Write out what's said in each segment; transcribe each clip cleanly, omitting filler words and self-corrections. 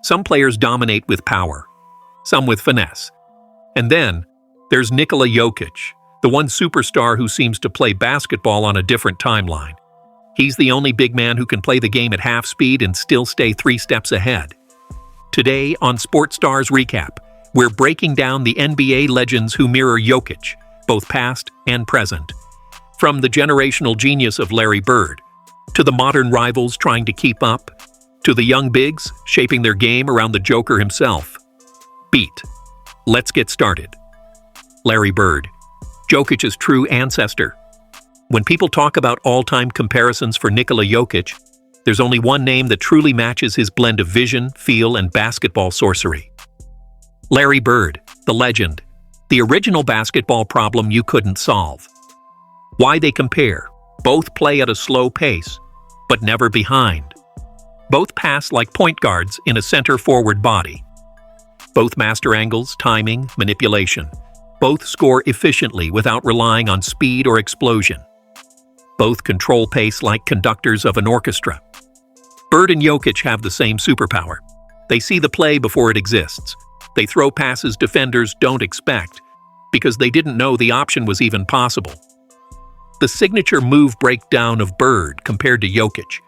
Some players dominate with power, some with finesse. And then, there's Nikola Jokic, the one superstar who seems to play basketball on a different timeline. He's the only big man who can play the game at half speed and still stay 3 steps ahead. Today on Sports Stars Recap, we're breaking down the NBA legends who mirror Jokic, both past and present. From the generational genius of Larry Bird, to the modern rivals trying to keep up, to the young bigs shaping their game around the Joker himself. Beat. Let's get started. Larry Bird, Jokic's true ancestor. When people talk about all-time comparisons for Nikola Jokic, there's only one name that truly matches his blend of vision, feel, and basketball sorcery. Larry Bird, the legend, the original basketball problem you couldn't solve. Why they compare: both play at a slow pace, but never behind. Both pass like point guards in a center-forward body. Both master angles, timing, manipulation. Both score efficiently without relying on speed or explosion. Both control pace like conductors of an orchestra. Bird and Jokic have the same superpower. They see the play before it exists. They throw passes defenders don't expect because they didn't know the option was even possible. The signature move breakdown of Bird compared to Jokic.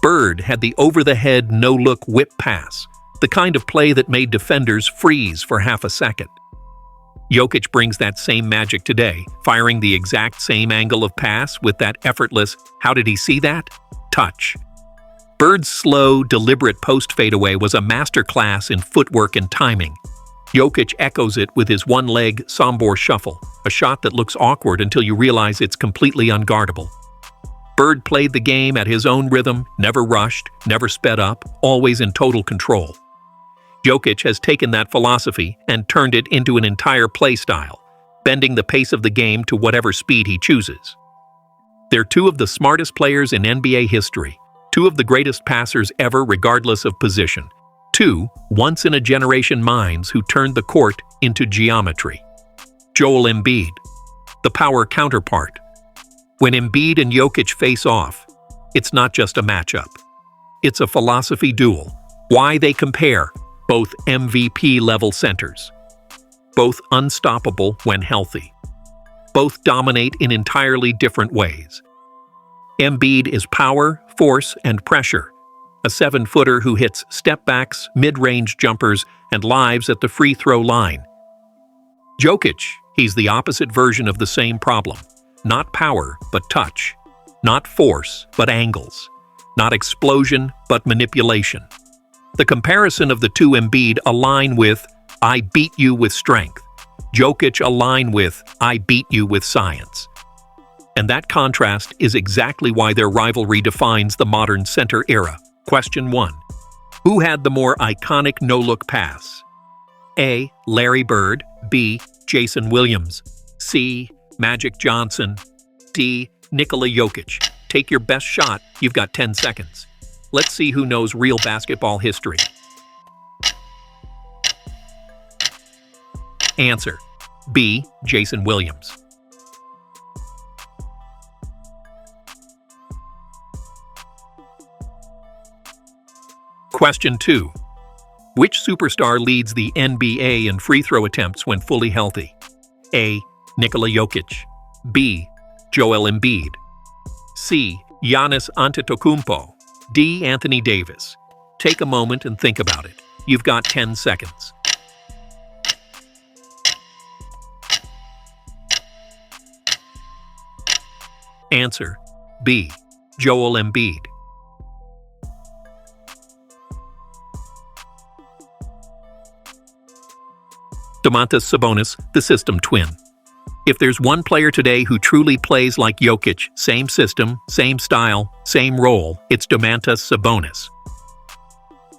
Bird had the over-the-head, no-look whip pass, the kind of play that made defenders freeze for half a second. Jokic brings that same magic today, firing the exact same angle of pass with that effortless, how did he see that? Touch. Bird's slow, deliberate post fadeaway was a masterclass in footwork and timing. Jokic echoes it with his one-leg Sombor shuffle, a shot that looks awkward until you realize it's completely unguardable. Bird played the game at his own rhythm, never rushed, never sped up, always in total control. Jokic has taken that philosophy and turned it into an entire play style, bending the pace of the game to whatever speed he chooses. They're two of the smartest players in NBA history, two of the greatest passers ever regardless of position, two once-in-a-generation minds who turned the court into geometry. Joel Embiid, the power counterpart. When Embiid and Jokic face off, it's not just a matchup. It's a philosophy duel. Why they compare: both MVP-level centers. Both unstoppable when healthy. Both dominate in entirely different ways. Embiid is power, force, and pressure. A 7-footer who hits step-backs, mid-range jumpers, and lives at the free throw line. Jokic, he's the opposite version of the same problem. Not power, but touch. Not force, but angles. Not explosion, but manipulation. The comparison of the two Embiid align with, I beat you with strength. Jokic align with, I beat you with science. And that contrast is exactly why their rivalry defines the modern center era. Question 1. Who had the more iconic no-look pass? A. Larry Bird. B. Jason Williams. C. Magic Johnson. D. Nikola Jokic. Take your best shot. You've got 10 seconds. Let's see who knows real basketball history. Answer: B. Jason Williams. Question 2. Which superstar leads the NBA in free throw attempts when fully healthy? A. Nikola Jokic. B. Joel Embiid. C. Giannis Antetokounmpo. D. Anthony Davis. Take a moment and think about it. You've got 10 seconds. Answer: B. Joel Embiid. Domantas Sabonis, the system twin. If there's one player today who truly plays like Jokic, same system, same style, same role, it's Domantas Sabonis.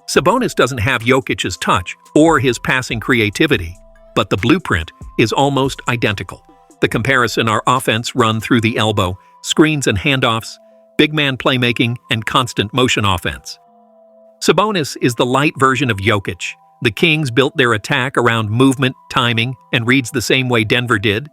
Sabonis doesn't have Jokic's touch or his passing creativity, but the blueprint is almost identical. The comparison are offense run through the elbow, screens and handoffs, big man playmaking, and constant motion offense. Sabonis is the light version of Jokic. The Kings built their attack around movement, timing, and reads the same way Denver did.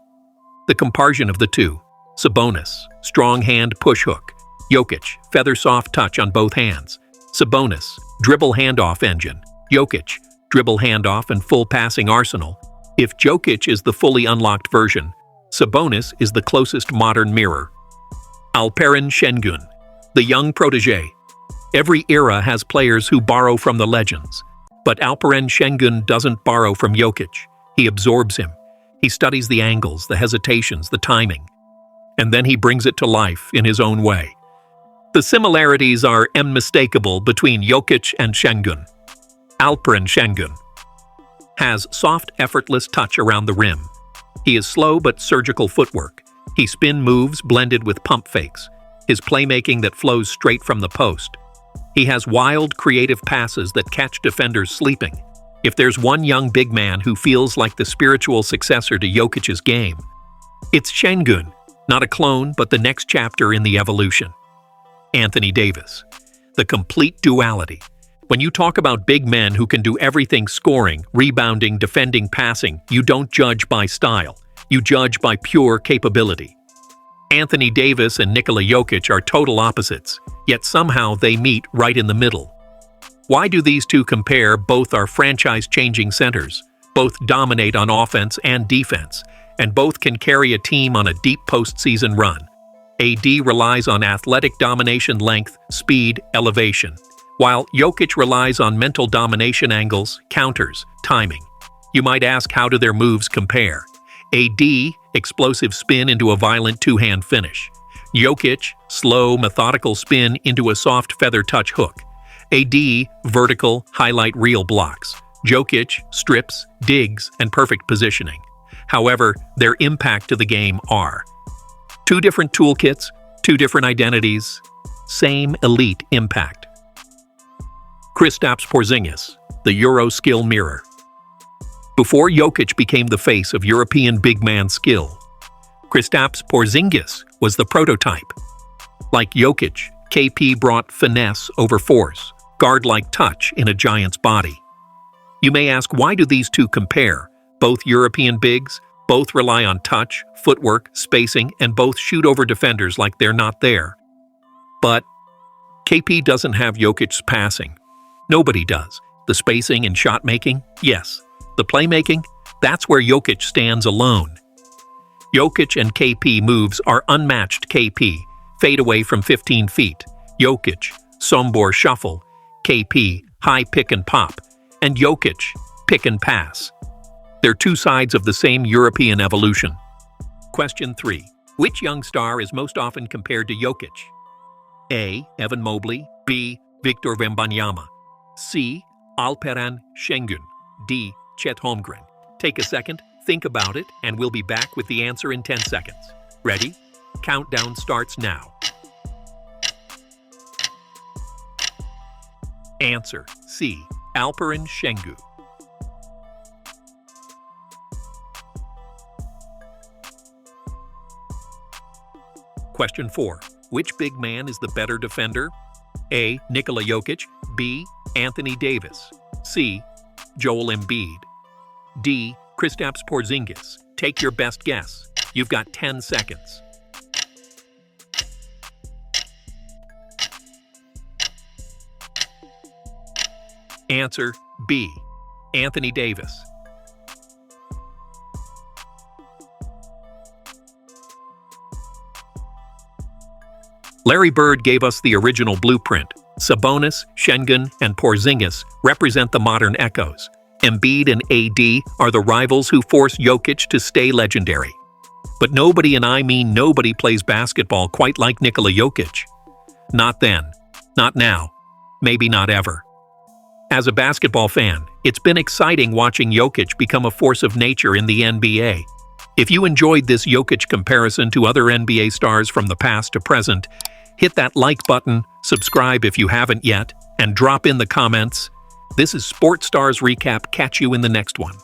The comparison of the two: Sabonis, strong hand push hook; Jokic, feather soft touch on both hands. Sabonis, dribble handoff engine; Jokic, dribble handoff and full passing arsenal. If Jokic is the fully unlocked version, Sabonis is the closest modern mirror. Alperen Şengün, the young protege. Every era has players who borrow from the legends. But Alperen Şengün doesn't borrow from Jokic. He absorbs him. He studies the angles, the hesitations, the timing. And then he brings it to life in his own way. The similarities are unmistakable between Jokic and Şengün. Alperen Şengün has soft, effortless touch around the rim. He is slow but surgical footwork. He spin moves blended with pump fakes. His playmaking that flows straight from the post. He has wild, creative passes that catch defenders sleeping. If there's one young big man who feels like the spiritual successor to Jokic's game, it's Şengün, not a clone, but the next chapter in the evolution. Anthony Davis, the complete duality. When you talk about big men who can do everything scoring, rebounding, defending, passing, you don't judge by style. You judge by pure capability. Anthony Davis and Nikola Jokic are total opposites, yet somehow they meet right in the middle. Why do these two compare? Both are franchise-changing centers, both dominate on offense and defense, and both can carry a team on a deep postseason run. AD relies on athletic domination, length, speed, elevation, while Jokic relies on mental domination, angles, counters, timing. You might ask, how do their moves compare? AD, explosive spin into a violent two-hand finish. Jokic, slow, methodical spin into a soft feather touch hook. AD, vertical, highlight reel blocks. Jokic, strips, digs, and perfect positioning. However, their impact to the game are two different toolkits, two different identities, same elite impact. Kristaps Porzingis, the Euro skill mirror. Before Jokic became the face of European big man skill, Kristaps Porzingis was the prototype. Like Jokic, KP brought finesse over force, guard-like touch in a giant's body. You may ask, why do these two compare? Both European bigs, both rely on touch, footwork, spacing, and both shoot over defenders like they're not there. But KP doesn't have Jokic's passing. Nobody does. The spacing and shot making? Yes. The playmaking? That's where Jokic stands alone. Jokic and KP moves are unmatched. KP, fade away from 15 feet. Jokic, Sombor shuffle. KP, high pick and pop. And Jokic, pick and pass. They're two sides of the same European evolution. Question 3. Which young star is most often compared to Jokic? A. Evan Mobley. B. Victor Wembanyama. C. Alperen Şengün. D. Chet Holmgren. Take a second, think about it, and we'll be back with the answer in 10 seconds. Ready? Countdown starts now. Answer C. Alperen Şengün. Question 4. Which big man is the better defender? A. Nikola Jokic. B. Anthony Davis. C. Joel Embiid. D. Kristaps Porzingis. Take your best guess. You've got 10 seconds. Answer B. Anthony Davis. Larry Bird gave us the original blueprint. Sabonis, Şengün, and Porzingis represent the modern echoes. Embiid and AD are the rivals who force Jokic to stay legendary. But nobody, and I mean nobody, plays basketball quite like Nikola Jokic. Not then. Not now. Maybe not ever. As a basketball fan, it's been exciting watching Jokic become a force of nature in the NBA. If you enjoyed this Jokic comparison to other NBA stars from the past to present, hit that like button, subscribe if you haven't yet, and drop in the comments. This is Sports Stars Recap. Catch you in the next one.